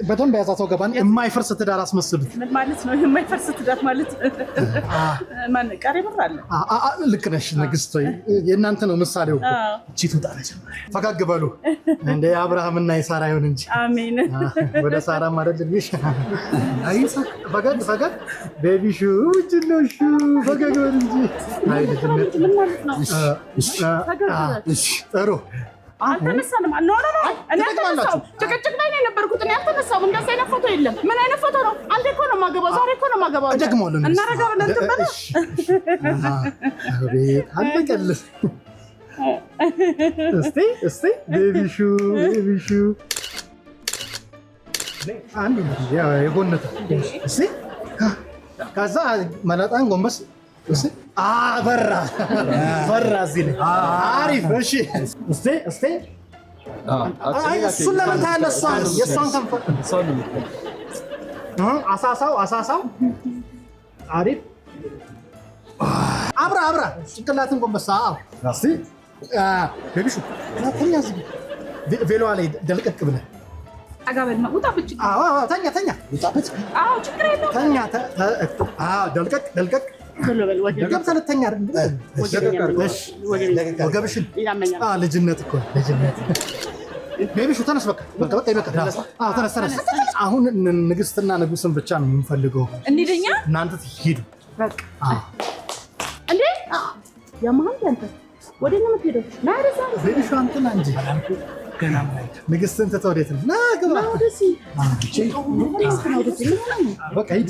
በደንብ ያዛተው ገባን። የማይፈርስ ትዳር አስመስሉት። ምን ማለት ነው የማይፈርስ ትዳር ማለት? ማን ቀሪ ብር አለ? ልክ ነሽ ንግስት። የእናንተ ነው ምሳሌው። እቺ ትውጣለች። ፈገግ በሉ እንደ አብርሃምና የሳራ ይሁን እንጂ። አሜን። ወደ ሳራ ማለት ልሽ አይ ፈገግ ፈገግ ቤቢሹ ጅሎሹ ፈገግ በሉ እንጂ። አይ ልጅነት ምን ማለት ነው? እሺ ጥሩ አልተነሳንም። ኖ ኖ ኖ እኔ አልተነሳሁም። ጭቅጭቅ ላይ ነው የነበርኩት። እኔ አልተነሳሁም። እንደዚህ አይነት ፎቶ የለም። ምን አይነት ፎቶ ነው? አንዴ እኮ ነው የማገባው። ዛሬ እኮ ነው የማገባው። ደግሞልን እናረጋ ብለን ተበለ አቤት አለቀልህ። እስቲ ቤቢሹ አንድ ያው የጎነታ እስቲ ከዛ መላጣን ጎንበስ እስቲ በራ እዚህ ላይ አሪፍ። እሺ እስቲ እሱን ለምን ታያለህ? የእሷን ከንፈር አሳሳው አሪፍ። አብራ ጭንቅላትን ጎንበስ። እስቲ ቤቢሹ ተኛ፣ ቬሎዋ ላይ ደልቀቅ ብለህ አጋበል ነው። ውጣ ብቻ። ተኛ። ውጣበት። ችግር የለውም። ተኛ። ደልቀቅ ገብተህ ወገብሽን። ልጅነት እኮ ልጅነት። ቤቢሹ ተነስ፣ በቃ ተነስ። አሁን ንግስትና ንጉስን ብቻ ነው የምንፈልገው። እንሂድኛ። እናንተ ሂዱ። እንዴ ያማን ያንተ ወዴት ነው የምትሄደው? ቤቢሹ አንተና እንጂ ንግስትን ትተህ ወዴት ነው? ና ግባ። በቃ ሂድ።